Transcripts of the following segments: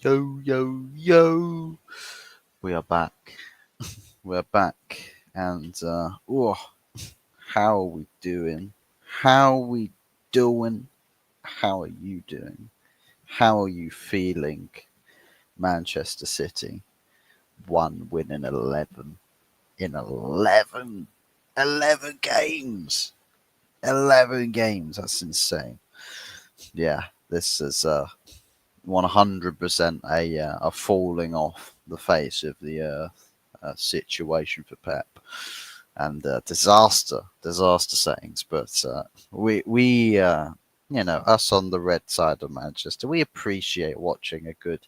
Yo, yo, yo. We are back. We're back. And, how are we doing? How are we doing? How are you doing? How are you feeling? Manchester City, 1 win in 11. In 11. 11 games. 11 games. That's insane. Yeah, this is 100% a falling off the face of the earth situation for Pep, and disaster sayings. But we us on the red side of Manchester, we appreciate watching a good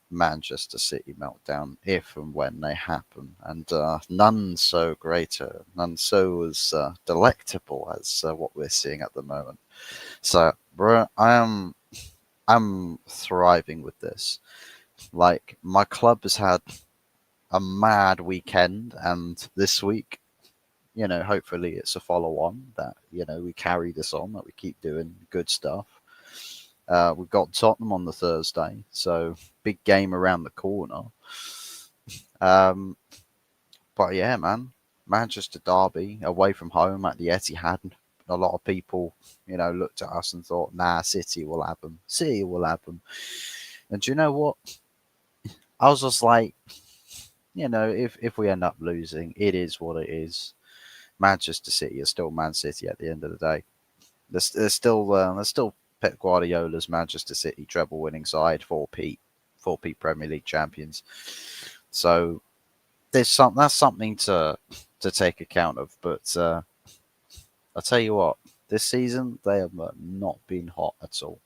Manchester City meltdown if and when they happen, and none so greater, none so as delectable as what we're seeing at the moment. So, bro, I'm thriving with this. Like, my club has had a mad weekend, and this week, hopefully it's a follow on that, we carry this on, that we keep doing good stuff. We've got Tottenham on the Thursday, so big game around the corner. Um, but yeah, man, Manchester Derby away from home at the Etihad. A lot of people, looked at us and thought, nah, City will have them. City will have them. And do you know what? I was just like, if we end up losing, it is what it is. Manchester City is still Man City at the end of the day. There's still Pep Guardiola's Manchester City treble winning side, four-peat Premier League champions. So that's something to take account of. But I'll tell you what, this season they have not been hot at all.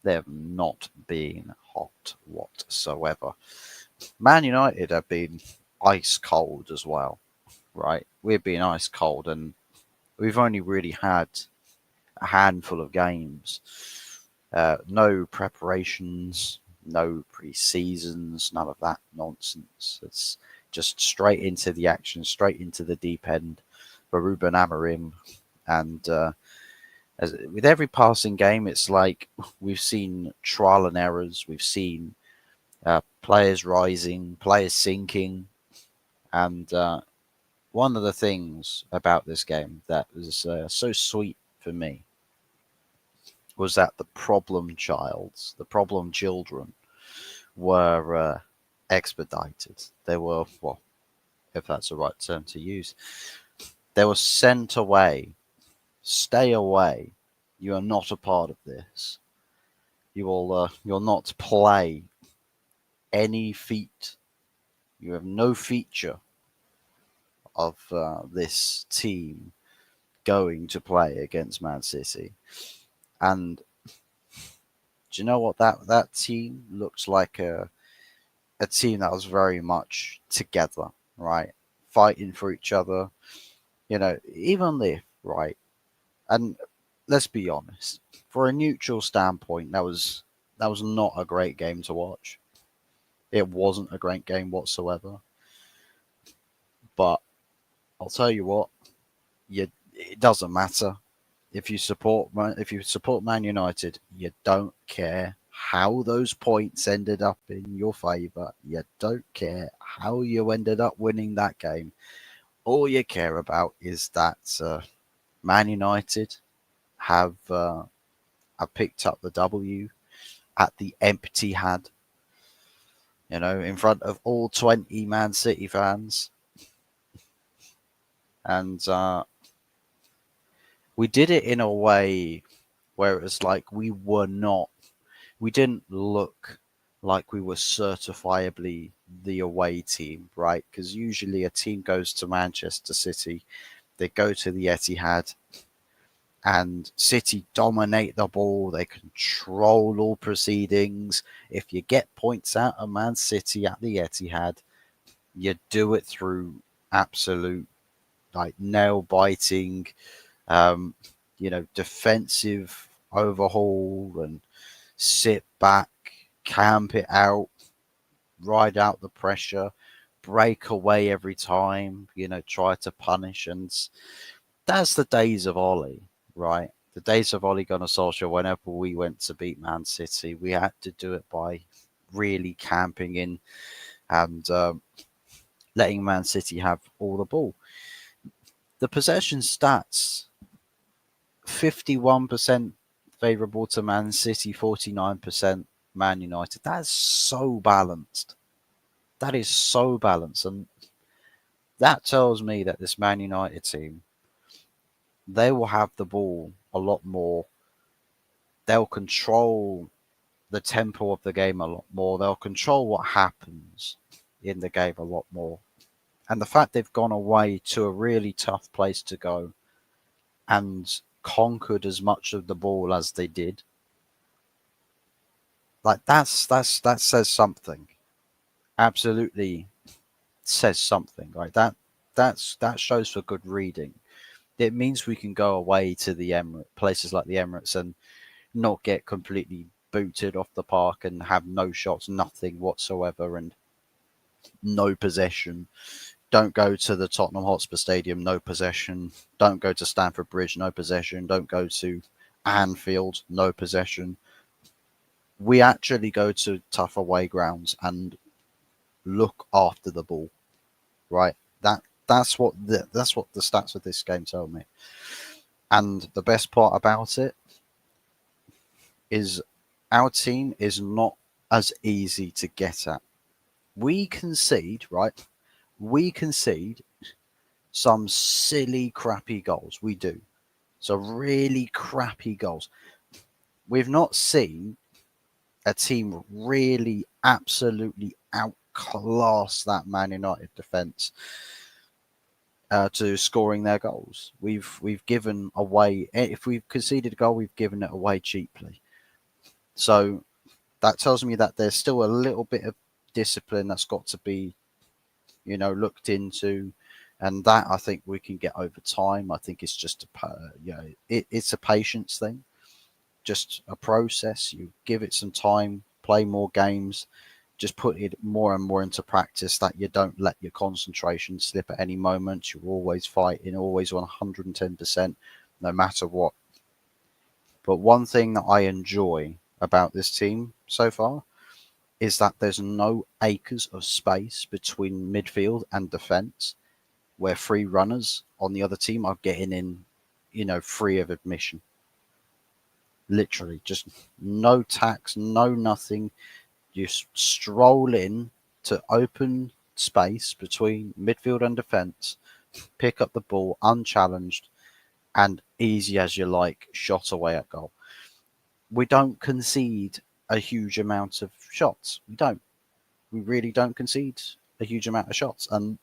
They have not been hot whatsoever. Man United have been ice cold as well, right? We've been ice cold, and we've only really had a handful of games. No preparations, no pre-seasons, none of that nonsense. It's just straight into the action, straight into the deep end for Ruben Amorim. And with every passing game, it's like we've seen trial and errors. We've seen players rising, players sinking. And one of the things about this game that was so sweet for me was that the problem children were expedited. They were, well, if that's the right term to use, they were sent away. Stay away. You are not a part of this. You'll not play any feat. You have no feature of this team going to play against Man City. And do you know what, that team looks like? A team that was very much together, right? Fighting for each other, evenly, right? And let's be honest, for a neutral standpoint, that was not a great game to watch. It wasn't a great game whatsoever. But I'll tell you what, it doesn't matter. If you support Man United, you don't care how those points ended up in your favour. You don't care how you ended up winning that game. All you care about is that Man United have picked up the W at the Etihad, in front of all 20 Man City fans. And we did it in a way where it was like we didn't look like we were certifiably the away team, right? Because usually a team goes to Manchester City, they go to the Etihad, and City dominate the ball, they control all proceedings. If you get points out of Man City at the Etihad, you do it through absolute, like, nail biting, defensive overhaul, and sit back, camp it out, ride out the pressure, break away every time, try to punish. And that's the days of Ollie, right? The days of Ole Gunnar Solskjaer. Whenever we went to beat Man City, we had to do it by really camping in and letting Man City have all the ball. The possession stats, 51% favourable to Man City, 49% Man United. That's so balanced. That is so balanced. And that tells me that this Man United team, they will have the ball a lot more. They'll control the tempo of the game a lot more. They'll control what happens in the game a lot more. And the fact they've gone away to a really tough place to go and conquered as much of the ball as they did, like that says something. Absolutely says something. Right? That shows for good reading. It means we can go away to the places like the Emirates and not get completely booted off the park and have no shots, nothing whatsoever, and no possession. Don't go to the Tottenham Hotspur Stadium, no possession. Don't go to Stamford Bridge, no possession. Don't go to Anfield, no possession. We actually go to tough away grounds and look after the ball, right? That's what the stats of this game tell me. And the best part about it is our team is not as easy to get at. We concede, right? We concede some silly, crappy goals. We do. So really crappy goals. We've not seen a team really absolutely outclass that Man United defence to scoring their goals. We've given away, if we've conceded a goal, we've given it away cheaply. So that tells me that there's still a little bit of discipline that's got to be, looked into. And that I think we can get over time. I think it's just it's a patience thing, just a process. You give it some time, play more games, just put it more and more into practice that you don't let your concentration slip at any moment. You're always fighting, always on 110%, no matter what. But one thing that I enjoy about this team so far is that there's no acres of space between midfield and defence where free runners on the other team are getting in, free of admission. Literally, just no tax, no nothing. You stroll in to open space between midfield and defence, pick up the ball unchallenged, and easy as you like, shot away at goal. We don't concede a huge amount of shots. We don't. We really don't concede a huge amount of shots. And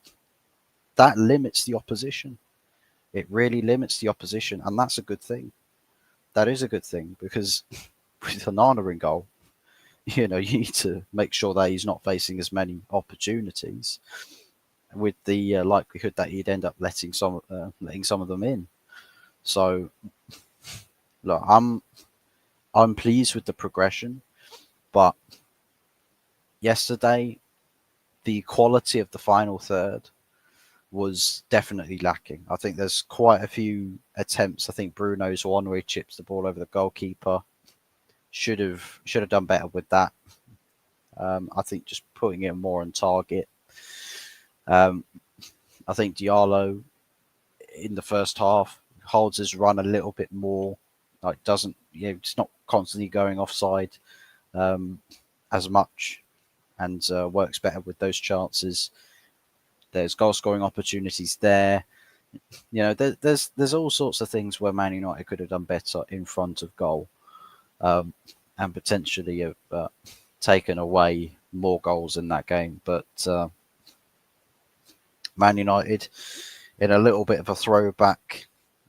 that limits the opposition. It really limits the opposition. And that's a good thing. That is a good thing because with Onana in goal, you need to make sure that he's not facing as many opportunities with the likelihood that he'd end up letting some of them in. So, look, I'm pleased with the progression, but yesterday the quality of the final third was definitely lacking. I think there's quite a few attempts. I think Bruno's one where he chips the ball over the goalkeeper should have done better with that. I think just putting it more on target. I think Diallo in the first half holds his run a little bit more. Like doesn't it's not constantly going offside as much, and works better with those chances. There's goal scoring opportunities there. There's all sorts of things where Man United could have done better in front of goal, and potentially have taken away more goals in that game. But Man United, in a little bit of a throwback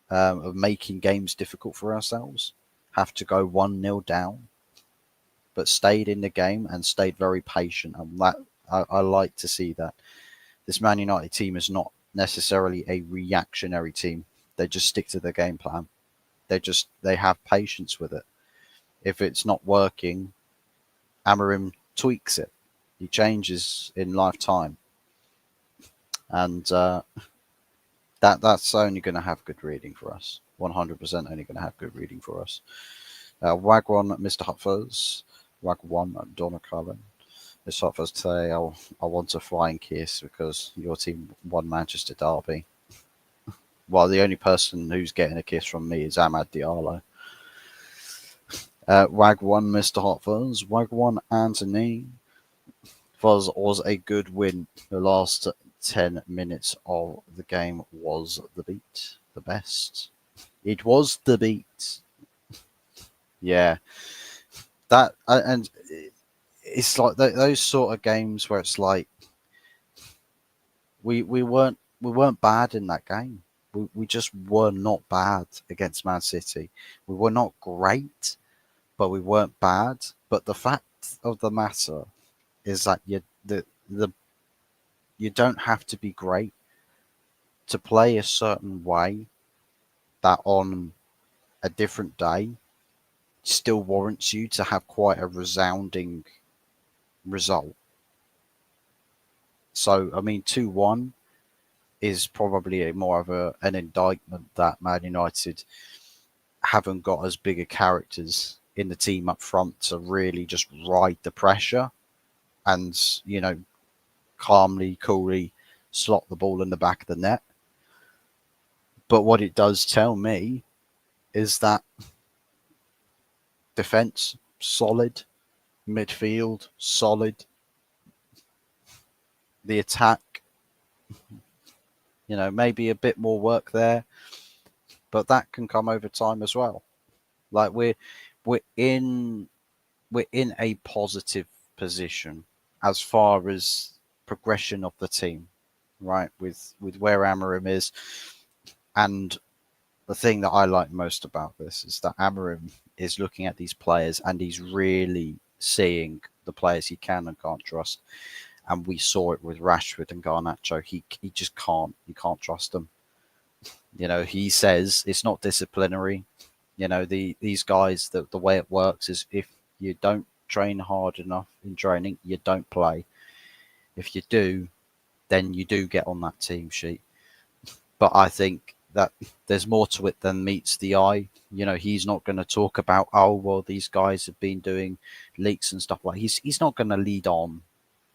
of making games difficult for ourselves, have to go 1-0 down, but stayed in the game and stayed very patient. And that I like to see that. This Man United team is not necessarily a reactionary team. They just stick to their game plan. They have patience with it. If it's not working, Amorim tweaks it. He changes in lifetime. And that's only going to have good reading for us. 100% only going to have good reading for us. Wagwan, Mr. Hutfers. Wagwan, Donna Cullen. It's not for us to say, "Oh, I want a flying kiss because your team won Manchester Derby." Well, the only person who's getting a kiss from me is Amad Diallo. Wagwan, Mr. Hot Fuzz. Wagwan Anthony. Fuzz was a good win. The last 10 minutes of the game was the beat. The best. It was the beat. Yeah. That, and it's like those sort of games where it's like, we weren't bad in that game. We just were not bad against Man City. We were not great, but we weren't bad. But the fact of the matter is that you don't have to be great to play a certain way that on a different day still warrants you to have quite a resounding result. So I mean, 2-1 is probably more of an indictment that Man United haven't got as big a characters in the team up front to really just ride the pressure and, calmly, coolly slot the ball in the back of the net. But what it does tell me is that defense solid, midfield solid, the attack, maybe a bit more work there, but that can come over time as well. Like we're in we're in a positive position as far as progression of the team, right? With where Amorim is, and the thing that I like most about this is that Amorim is looking at these players and he's really seeing the players he can and can't trust. And we saw it with Rashford and Garnacho. He just can't. You can't trust them. He says it's not disciplinary. These guys, the way it works is if you don't train hard enough in training, you don't play. If you do, then you do get on that team sheet. But I think that there's more to it than meets the eye. He's not going to talk about, oh, well, these guys have been doing leaks and stuff like. He's not going to lead on.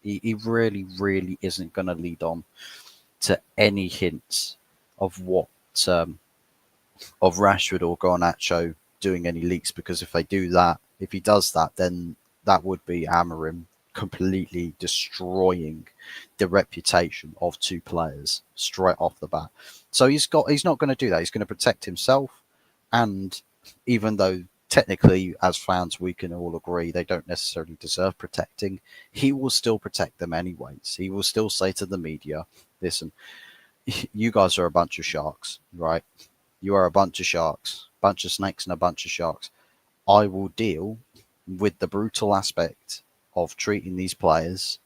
He really, really isn't going to lead on to any hints of what of Rashford or Garnacho doing any leaks, because if he does that, then that would be Amorim completely destroying the reputation of two players straight off the bat. So he's not going to do that. He's going to protect himself, and even though technically as fans we can all agree they don't necessarily deserve protecting, he will still protect them anyways. He will still say to the media, listen, you guys are a bunch of sharks, right? You are a bunch of sharks, bunch of snakes and a bunch of sharks. I will deal with the brutal aspect of treating these players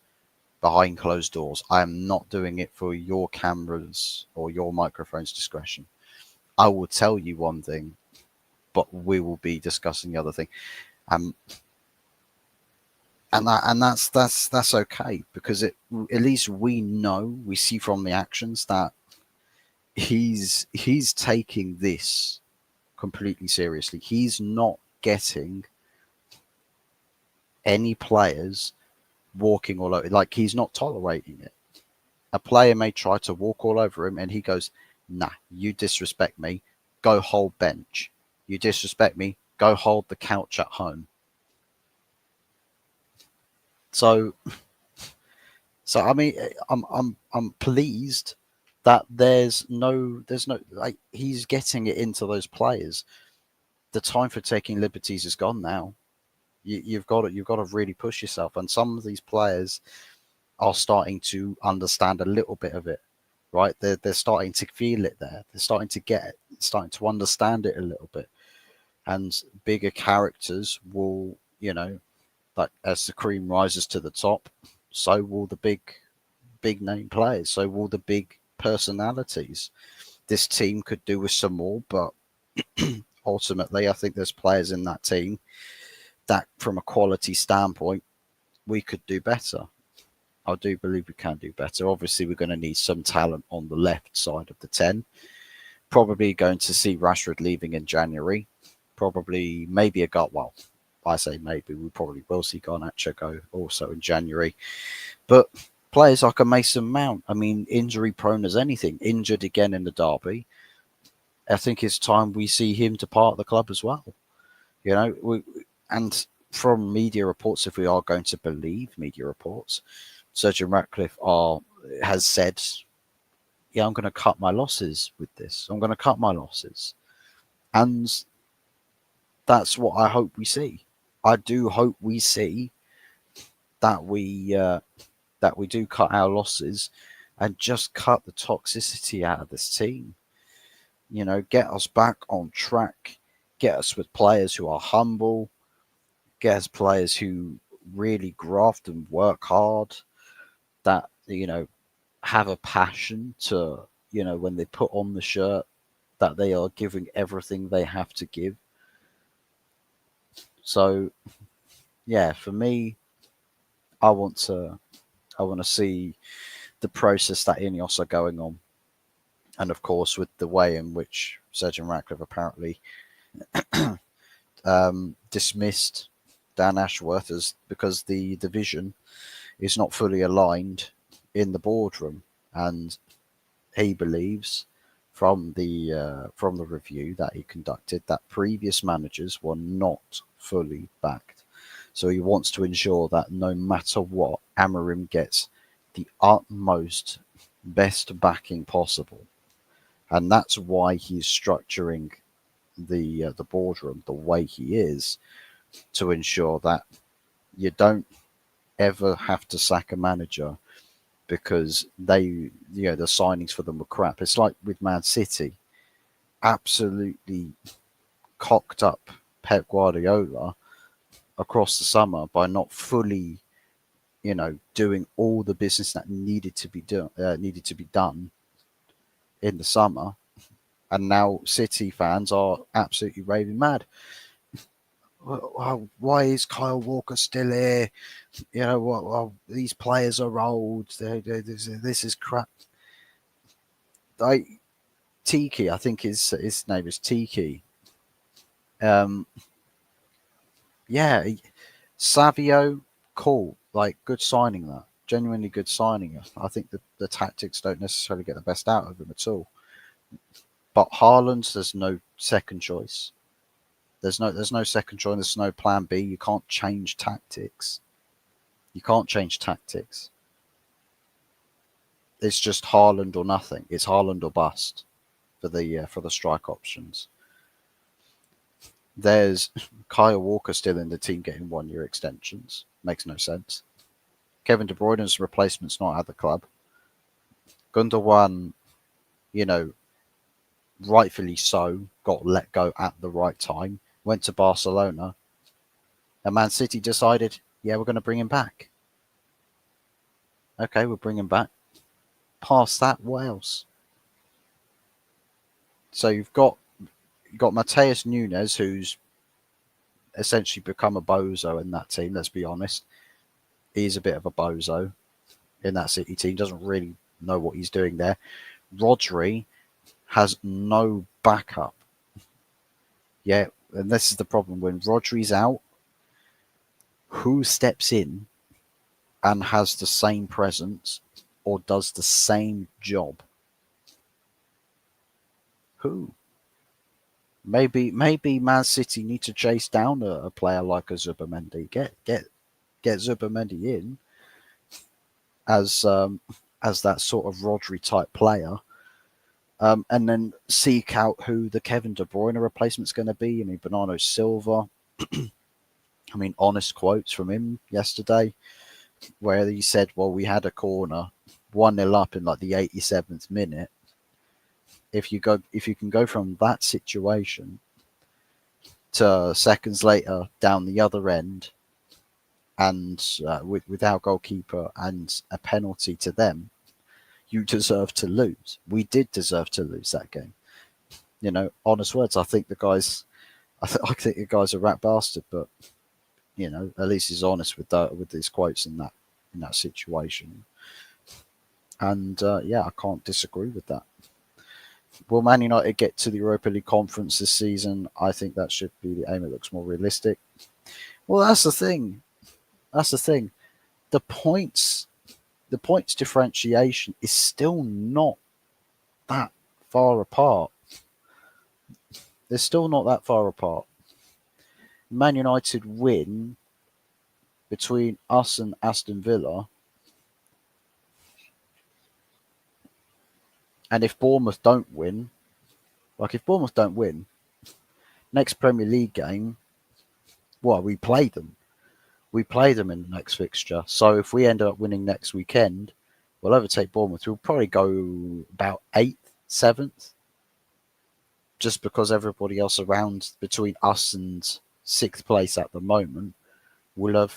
behind closed doors. I am not doing it for your cameras or your microphone's discretion. I will tell you one thing, but we will be discussing the other thing. And that's okay, because at least we see from the actions that he's taking this completely seriously. He's not getting any players walking all over, like he's not tolerating it. A player may try to walk all over him and he goes, nah, you disrespect me, go hold bench. You disrespect me, go hold the couch at home. So I mean, I'm pleased that there's no like he's getting it into those players. The time for taking liberties is gone now. You've got to really push yourself, and some of these players are starting to understand a little bit of it, right? They're starting to feel it there. They're starting to get it, starting to understand it a little bit, and bigger characters will, like as the cream rises to the top, so will the big name players, so will the big personalities. This team could do with some more, but ultimately, I think there's players in that team that, from a quality standpoint, we could do better. I do believe we can do better. Obviously, we're going to need some talent on the left side of the 10. Probably going to see Rashford leaving in January. Probably, maybe a gut. Well, I say maybe, we probably will see Garnacho go also in January. But players like a Mason Mount, I mean, injury prone as anything, injured again in the derby. I think it's time we see him depart the club as well. You know, and from media reports, if we are going to believe media reports, Sir Jim Ratcliffe has said, yeah, I'm going to cut my losses with this. I'm going to cut my losses. And that's what I hope we see. I do hope we see that we do cut our losses and just cut the toxicity out of this team. You know, get us back on track, get us with players who are humble, get us players who really graft and work hard, that, you know, have a passion to, you know, when they put on the shirt, that they are giving everything they have to give. So, yeah, for me, I want to see the process that Ineos are going on, and of course with the way in which Sir Jim Ratcliffe apparently dismissed Dan Ashworth as because the division is not fully aligned in the boardroom, and he believes from the review that he conducted that previous managers were not fully backed. So he wants to ensure that no matter what, Amorim gets the utmost best backing possible, and that's why he's structuring the boardroom the way he is, to ensure that you don't ever have to sack a manager because the signings for them were crap. It's like with Man City, absolutely cocked up Pep Guardiola across the summer by not fully, doing all the business that needed to be done in the summer, and now City fans are absolutely raving mad. Well, why is Kyle Walker still here? These players are old. This is crap. Tiki, I think his name is Tiki. Um, yeah, Savio, cool, like good signing that. Genuinely good signing. I think the tactics don't necessarily get the best out of him at all. But Haaland, there's no second choice. There's no second choice. There's no plan B. You can't change tactics. You can't change tactics. It's just Haaland or nothing. It's Haaland or bust for the strike options. There's Kyle Walker still in the team getting 1 year extensions. Makes no sense. Kevin De Bruyne's replacement's not at the club. Gundogan, rightfully so, got let go at the right time. Went to Barcelona. And Man City decided, yeah, we're going to bring him back. Okay, we'll bring him back. Past that, what else? So you've got Mateus Nunes, who's essentially become a bozo in that team. Let's be honest, he's a bit of a bozo in that City team. Doesn't really know what he's doing there. Rodri has no backup. Yeah, and this is the problem. When Rodri's out, who steps in and has the same presence or does the same job? Who? Maybe Man City need to chase down a player like a Zubimendi. Get Zubimendi in as that sort of Rodri type player, and then seek out who the Kevin De Bruyne replacement's going to be. I mean, Bernardo Silva. I mean, honest quotes from him yesterday, where he said, "Well, we had a corner, 1-0 up in like the 87th minute. If you can go from that situation to seconds later down the other end, and with our goalkeeper and a penalty to them, you deserve to lose. We did deserve to lose that game." Honest words. I think the guys a rat bastard, but at least he's honest with his quotes in that situation. And I can't disagree with that. Will Man United get to the Europa League conference this season? I think that should be the aim. It looks more realistic. Well, that's the thing. That's the thing. The points, the points differentiation is still not that far apart. They're still not that far apart. Man United win between us and Aston Villa, and if Bournemouth don't win, if Bournemouth don't win, next Premier League game, well, we play them. We play them in the next fixture. So if we end up winning next weekend, we'll overtake Bournemouth. We'll probably go about 8th, 7th, just because everybody else around between us and 6th place at the moment will have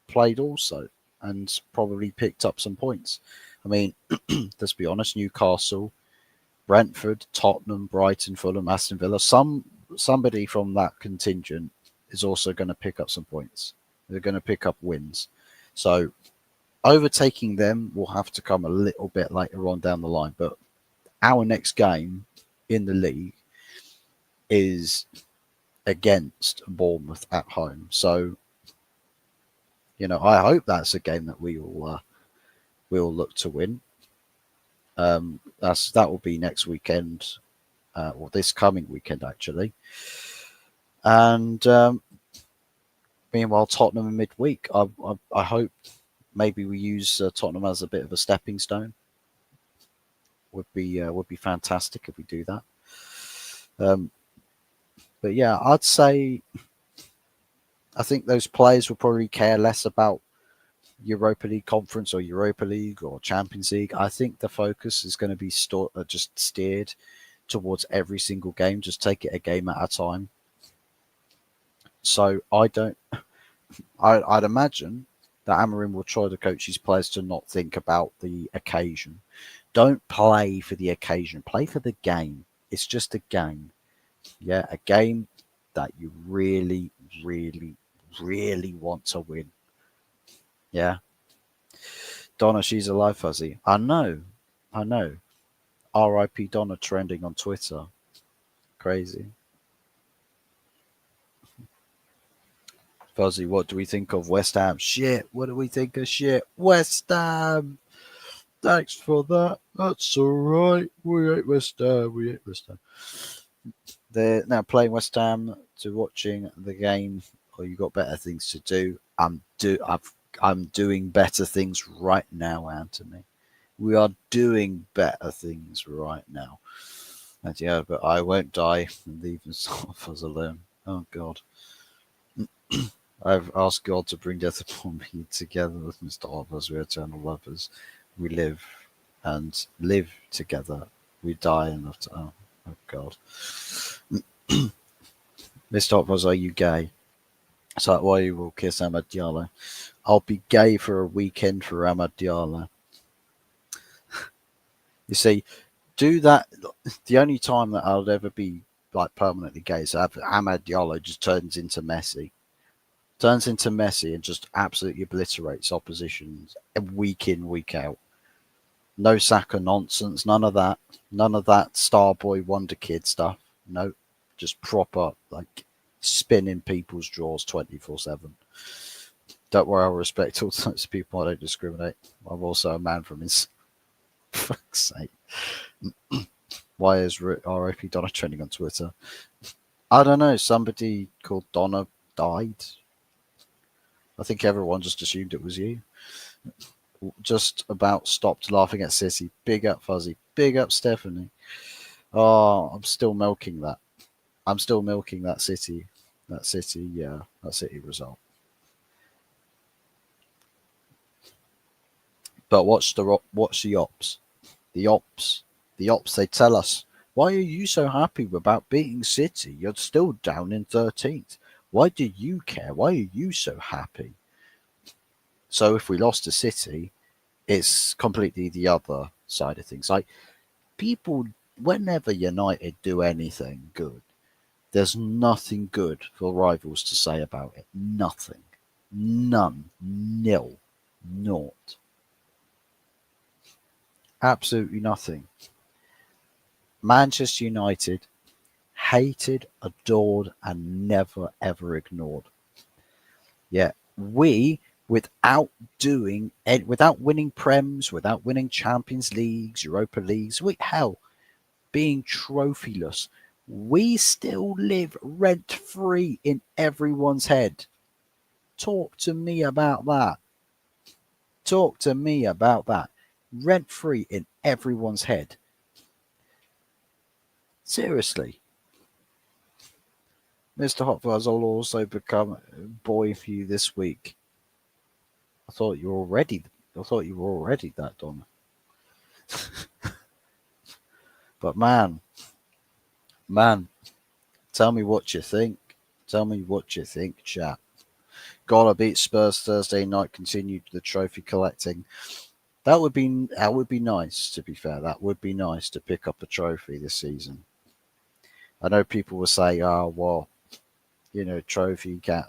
played also and probably picked up some points. I mean, let's be honest, Newcastle, Brentford, Tottenham, Brighton, Fulham, Aston Villa, somebody from that contingent is also going to pick up some points. They're going to pick up wins. So overtaking them will have to come a little bit later on down the line. But our next game in the league is against Bournemouth at home. So, I hope that's a game that we'll look to win. That will be next weekend, or this coming weekend actually. And meanwhile, Tottenham in midweek. I hope maybe we use Tottenham as a bit of a stepping stone. Would be fantastic if we do that. But yeah, I'd say I think those players will probably care less about Europa League Conference or Europa League or Champions League. I think the focus is going to be just steered towards every single game. Just take it a game at a time. So I'd imagine that Amorim will try to coach his players to not think about the occasion. Don't play for the occasion. Play for the game. It's just a game. Yeah, a game that you really, really, really want to win. Yeah. Donna, she's alive, Fuzzy. I know. R.I.P. Donna trending on Twitter. Crazy. Fuzzy, what do we think of West Ham? Shit. What do we think of shit? West Ham. Thanks for that. That's all right. We hate West Ham. They're now playing West Ham to watching the game. Or you got better things to do. I'm doing better things right now, Anthony. We are doing better things right now. And yeah, but I won't die and leave us alone. Oh God. I've asked God to bring death upon me together with Mr. Others. We're eternal lovers. We live and live together. We die and live to. Oh God. Mr. Others, are you gay? So why you will kiss Amad Diallo? I'll be gay for a weekend for Amad Diallo. You see, do that. The only time that I'll ever be like permanently gay is if Amad Diallo just turns into Messi and just absolutely obliterates oppositions week in, week out. No Saka nonsense, none of that. None of that Starboy Wonder Kid stuff. No, just proper like spinning people's jaws 24/7. Don't worry, I'll respect all types of people. I don't discriminate. I'm also a man from his fuck's sake. Why is R.I.P. Donna trending on Twitter? I don't know. Somebody called Donna died. I think everyone just assumed it was you. Just about stopped laughing at Sissy. Big up Fuzzy. Big up Stephanie. Oh, I'm still milking that. I'm still milking that City. That City result. But watch the ops. The ops. They tell us, why are you so happy about beating City? You're still down in 13th. Why do you care? Why are you so happy? So if we lost to City, it's completely the other side of things. Like people, whenever United do anything good, there's nothing good for rivals to say about it. Nothing. None. Nil. Naught. Absolutely nothing. Manchester United hated, adored, and never ever ignored. Yeah, we, without winning Prems, without winning Champions Leagues, Europa Leagues, being trophyless, we still live rent free in everyone's head. Talk to me about that. Talk to me about that. Rent free in everyone's head. Seriously. Mr. Hotfuzz will also become a boy for you this week. I thought you were already that, Donna. But man, tell me what you think. Tell me what you think, chat. Gotta beat Spurs Thursday night. Continued the trophy collecting. That would be nice. To be fair, that would be nice to pick up a trophy this season. I know people will say, "Oh, well, trophy can't.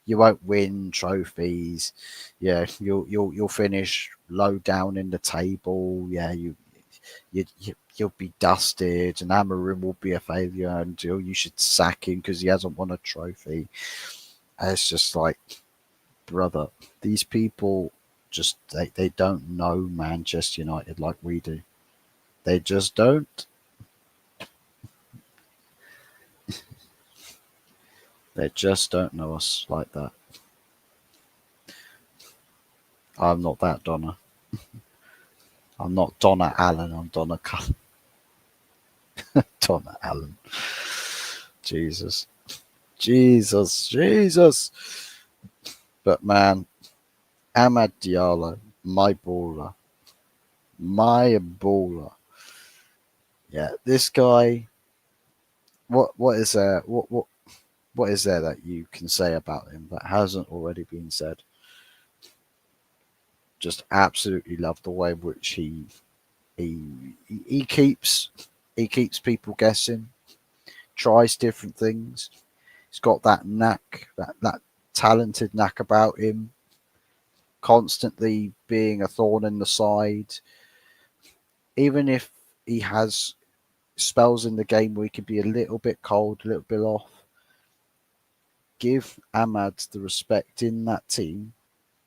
You won't win trophies. Yeah, you'll finish low down in the table. Yeah, you'll be dusted, and Amarim will be a failure until you should sack him because he hasn't won a trophy." And it's just like, brother, these people just they don't know Manchester United like we do. They just don't. They just don't know us like that. I'm not that Donna. I'm not Donna Allen. I'm Donna Cullen. Donna Allen. Jesus. But man, Amad Diallo, my baller. My baller. Yeah, this guy. What is there? What is there that you can say about him that hasn't already been said? Just absolutely love the way in which he keeps people guessing, tries different things. He's got that knack, that talented knack about him, constantly being a thorn in the side. Even if he has spells in the game where he can be a little bit cold, a little bit off, give Amad the respect in that team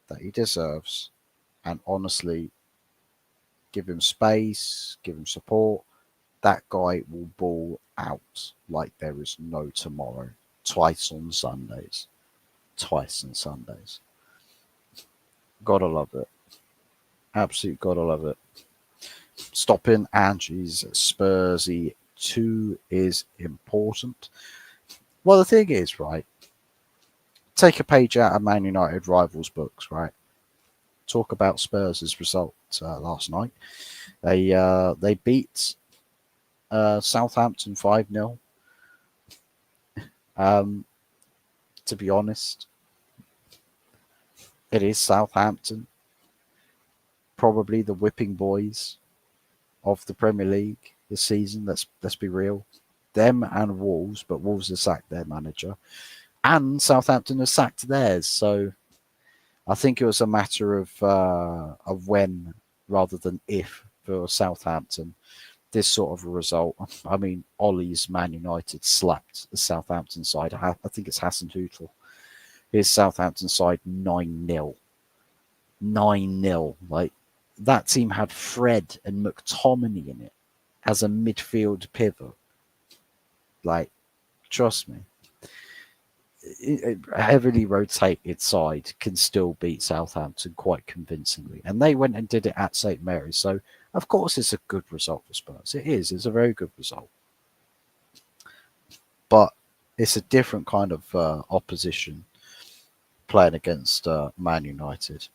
that he deserves, and honestly, give him space, give him support. That guy will ball out like there is no tomorrow. Twice on Sundays. Gotta love it. Absolute gotta love it. Stopping Angie's Spursy 2 is important. Well, the thing is, right? Take a page out of Man United rivals books, right? Talk about Spurs' result last night. They beat Southampton 5-0. To be honest, it is Southampton, probably the whipping boys of the Premier League this season. Let's be real. Them and Wolves, but Wolves have sacked their manager, and Southampton has sacked theirs. So I think it was a matter of when rather than if for Southampton. This sort of a result. I mean, Ollie's Man United slapped the Southampton side. I think it's Hassan Hootel. His Southampton side 9-0. 9-0. Like, that team had Fred and McTominay in it as a midfield pivot. Like, trust me. A heavily rotated side can still beat Southampton quite convincingly. And they went and did it at St. Mary's. So, of course, it's a good result for Spurs. It is. It's a very good result. But it's a different kind of opposition playing against Man United.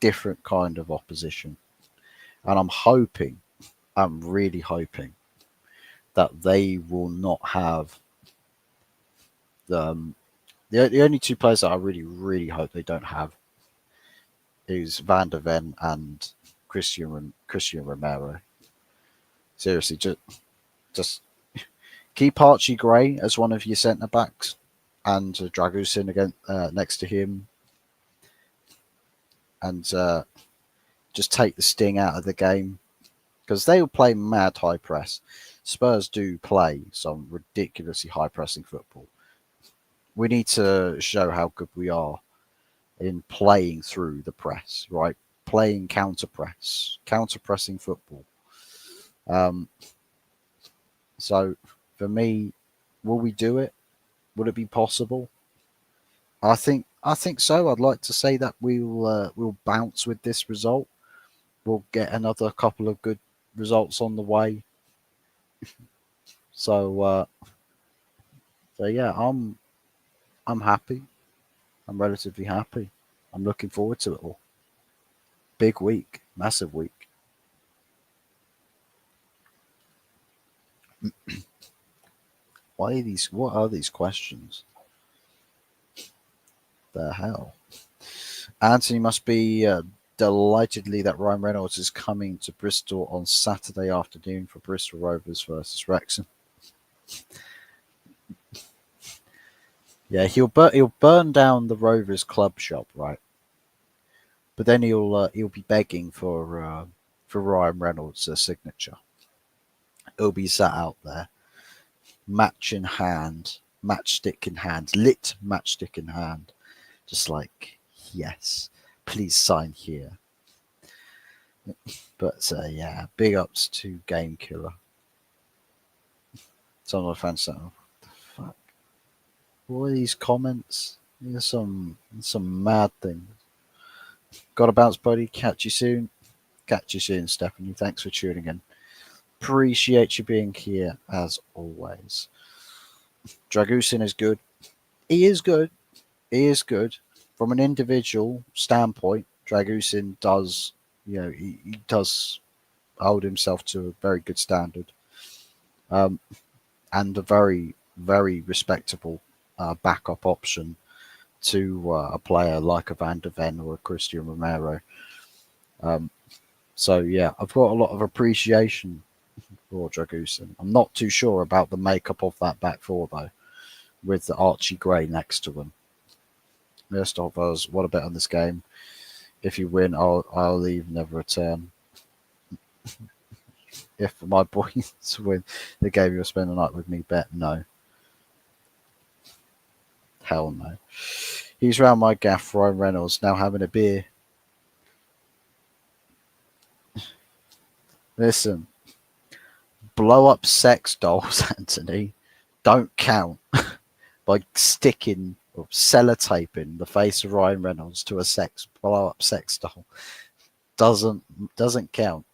Different kind of opposition. And I'm really hoping that they will not have the only two players that I really, really hope they don't have is Van der Ven and Christian Romero. Seriously, just keep Archie Gray as one of your centre backs and Dragusin again next to him, and just take the sting out of the game. because they will play mad high press. Spurs do play some ridiculously high pressing football. We need to show how good we are in playing through the press, right? Playing counter pressing football. So for me, will we do it? Would it be possible? I think so. I'd like to say that we'll bounce with this result. We'll get another couple of good results on the way. So yeah, I'm happy. I'm relatively happy. I'm looking forward to it all. Big week, massive week. Why are these? What are these questions? The hell? Anthony must be delightedly that Ryan Reynolds is coming to Bristol on Saturday afternoon for Bristol Rovers versus Wrexham. Yeah, he'll burn down the Rovers club shop, right? But then he'll be begging for Ryan Reynolds' signature. He'll be sat out there, match in hand, matchstick in hand, lit matchstick in hand, just like, yes, please sign here. But yeah, big ups to Game Killer. Some of my fans saying, "What the fuck? What are these comments? There's some mad things." Got a bounce, buddy. Catch you soon. Catch you soon, Stephanie. Thanks for tuning in. Appreciate you being here as always. Dragusin is good. He is good. He is good. From an individual standpoint, Dragusin does, he does hold himself to a very good standard, and a very, very respectable backup option to a player like a Van de Ven or a Christian Romero. So yeah, I've got a lot of appreciation for Dragusin. I'm not too sure about the makeup of that back four though, with Archie Gray next to him. Rest of us, what a bet on this game. If you win, I'll leave, never return. If my boys win the game, you'll spend the night with me. Bet no. Hell no. He's round my gaff, Ryan Reynolds, now having a beer. Listen, blow up sex dolls, Anthony, don't count by sticking or sellotaping the face of Ryan Reynolds to a blow up sex doll. Doesn't count.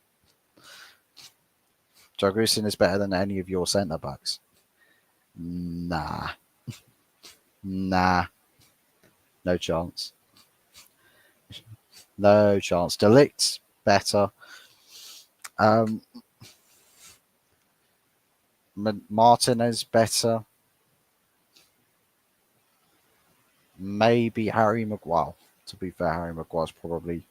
Dragusin is better than any of your centre backs. Nah. No chance. No chance. De Ligt's better. Martinez better. Maybe Harry Maguire. To be fair, Harry Maguire's probably.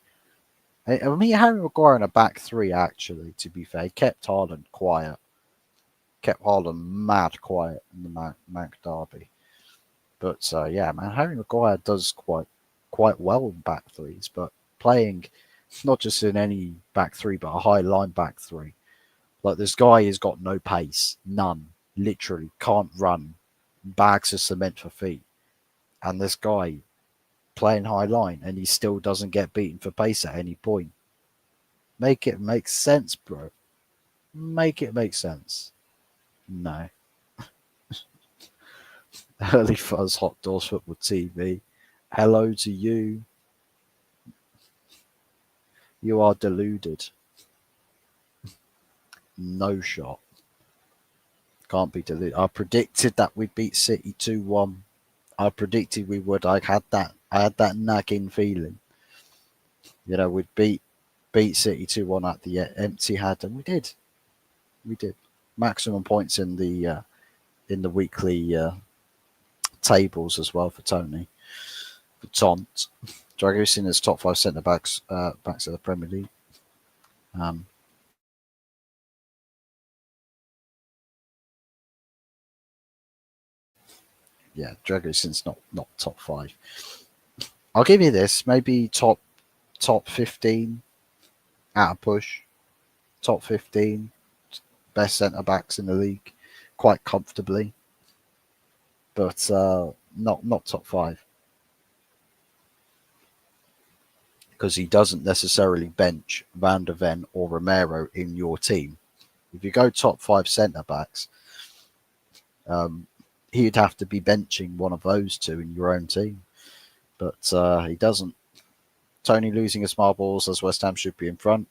I mean, Harry Maguire in a back three, actually, to be fair. He kept Haaland quiet. Kept Haaland mad quiet in the Mac Derby. But yeah, man, Harry Maguire does quite well in back threes, but playing not just in any back three, but a high line back three. Like, this guy has got no pace, none, literally can't run, bags of cement for feet. And this guy playing high line, and he still doesn't get beaten for pace at any point. Make it make sense, bro. Make it make sense. No. Early Fuzz Hot Doors Football TV. Hello to you. You are deluded. No shot. Can't be deluded. I predicted that we'd beat City 2-1. I predicted we would. I had that nagging feeling. We'd beat City 2-1 at the empty head, and we did. We did. Maximum points in the weekly tables as well for Tony. For Tont. Dragusin is top 5 centre backs of the Premier League. Yeah, Dragusin's not top 5. I'll give you this, maybe top 15 at a push. top 15 best centre backs in the league quite comfortably, but not top 5, because he doesn't necessarily bench Van der Ven or Romero in your team. If you go top 5 centre backs, he'd have to be benching one of those two in your own team, but he doesn't. Tony losing his marbles as West Ham should be in front.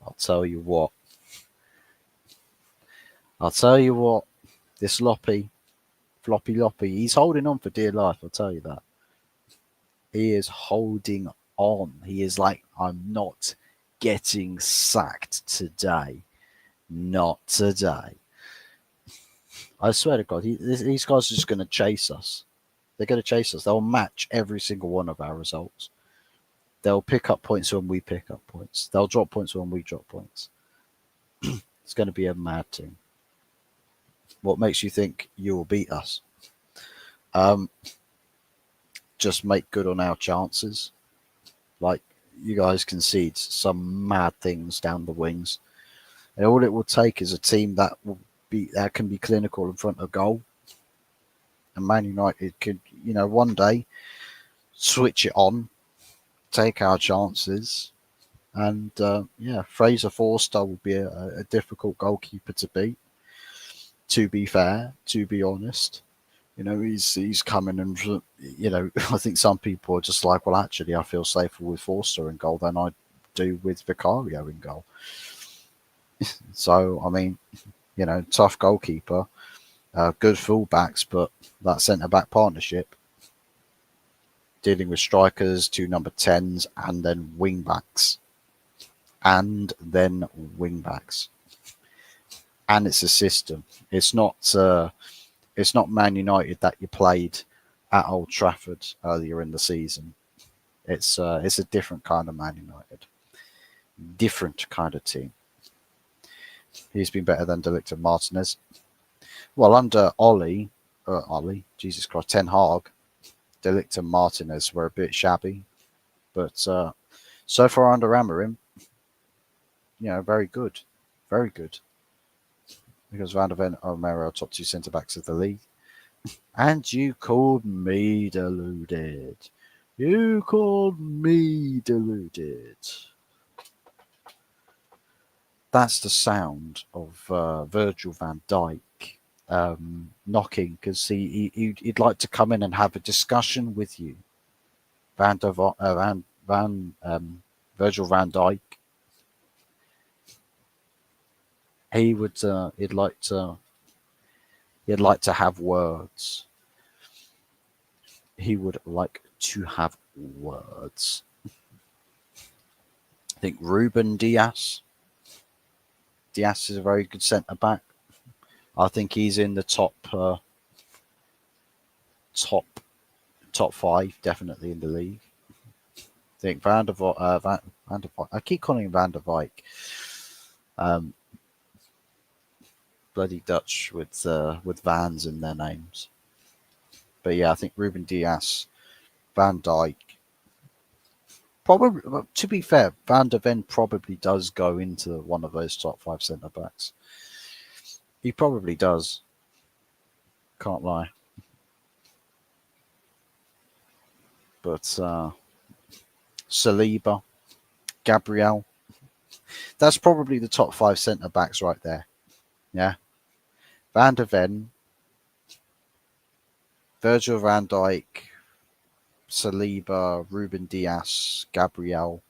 I'll tell you what. This Floppy Loppy, he's holding on for dear life, I'll tell you that. He is holding on. He is like, I'm not getting sacked today. Not today. I swear to God, these guys are just going to chase us. They're going to chase us. They'll match every single one of our results. They'll pick up points when we pick up points. They'll drop points when we drop points. It's going to be a mad team. What makes you think you will beat us? Just make good on our chances. Like, you guys concede some mad things down the wings. And all it will take is a team that can be clinical in front of goal. And Man United could, one day switch it on, take our chances. And Fraser Forster will be a difficult goalkeeper to beat. To be fair, to be honest, he's coming and I think some people are just like, well, actually, I feel safer with Forster in goal than I do with Vicario in goal. So I mean, tough goalkeeper, good fullbacks, but that centre back partnership, dealing with strikers, 2 number 10s, and then wing backs. And it's a system. It's not Man United that you played at Old Trafford earlier in the season. It's a different kind of Man United, different kind of team. He's been better than De Ligt and Martinez. Well, under Jesus Christ, Ten Hag, De Ligt and Martinez were a bit shabby, but so far under Amorim, very good, very good. Because Van der Ven and Romero are top 2 centre backs of the league. And you called me deluded. You called me deluded. That's the sound of Virgil van Dijk knocking, because he'd like to come in and have a discussion with you. Virgil van Dijk. He'd like to have words. He would like to have words. I think Ruben Dias. Dias is a very good centre back. I think he's in the top 5, definitely in the league. I think Van der Vaart. I keep calling him Van der Vaart. Bloody Dutch with Vans in their names. But yeah, I think Ruben Dias, Van Dijk. Probably, to be fair, Van der Ven probably does go into one of those top 5 centre backs. He probably does. Can't lie. But Saliba, Gabriel, that's probably the top 5 centre backs right there. Yeah. Van der Ven, Virgil van Dijk, Saliba, Ruben Dias, Gabriel.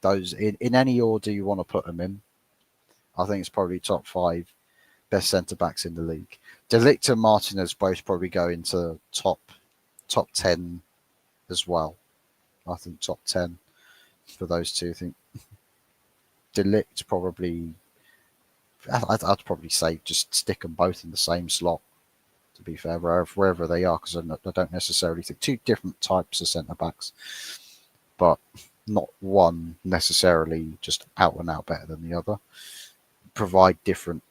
Those in any order you want to put them in. I think it's probably top 5 best centre backs in the league. De Ligt and Martinez both probably go into top 10 as well. I think top 10 for those two. I think De Ligt probably. I'd probably say just stick them both in the same slot, to be fair, wherever they are, because I don't necessarily think 2 different types of centre backs, but not one necessarily just out and out better than the other. Provide different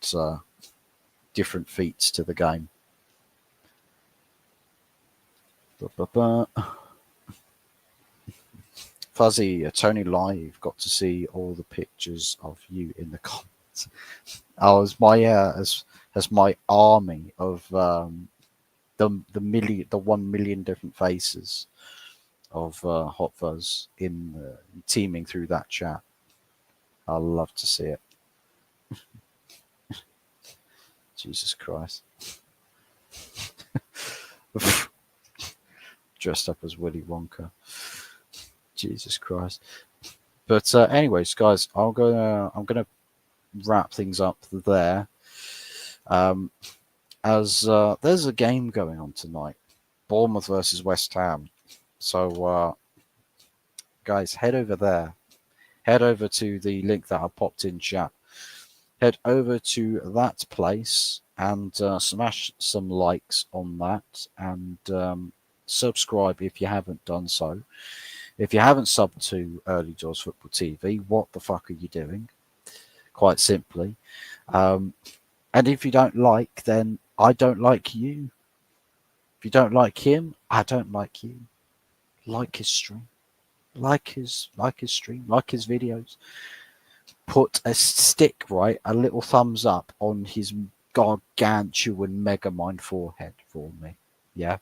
feats to the game. Fuzzy, Tony Live got to see all the pictures of you in the comments. As my army of the 1 million different faces of Hot Fuzz in teaming through that chat. I love to see it. Jesus Christ. Dressed up as Willy Wonka. Jesus Christ. But anyways, guys, I'm gonna wrap things up there. As there's a game going on tonight, Bournemouth versus West Ham. So, guys, head over there. Head over to the link that I popped in chat. Head over to that place and smash some likes on that, and subscribe if you haven't done so. If you haven't subbed to Early Doors Football TV, what the fuck are you doing? Quite simply. And if you don't like, then I don't like you. If you don't like him, I don't like you. Like his stream. Like his stream. Like his videos. Put a stick, right? A little thumbs up on his gargantuan Megamind forehead for me. Yeah.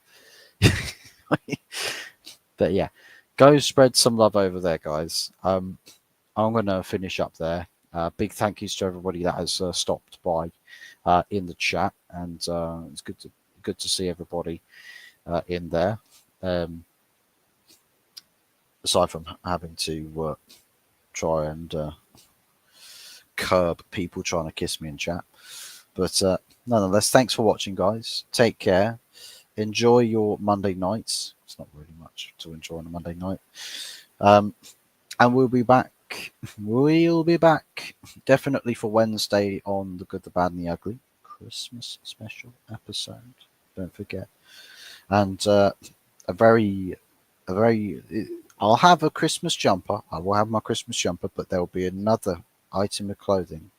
But yeah. Go spread some love over there, guys. I'm going to finish up there. Big thank yous to everybody that has stopped by in the chat, and it's good to see everybody in there. Aside from having to try and curb people trying to kiss me in chat, but nonetheless, thanks for watching, guys. Take care. Enjoy your Monday nights. It's not really much to enjoy on a Monday night. And we'll be back. We'll be back definitely for Wednesday on The Good, the Bad, and the Ugly Christmas special episode. Don't forget. And I'll have a Christmas jumper. I will have my Christmas jumper, but there will be another item of clothing,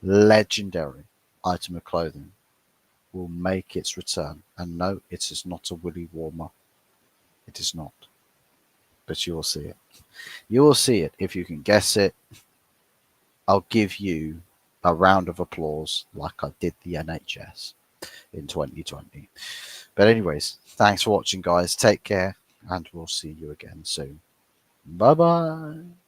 legendary item of clothing, will make its return. And no, it is not a willy warmer. It is not. But you will see it. You will see it. If you can guess it, I'll give you a round of applause like I did the NHS in 2020. But anyways, thanks for watching, guys. Take care, and we'll see you again soon. Bye-bye.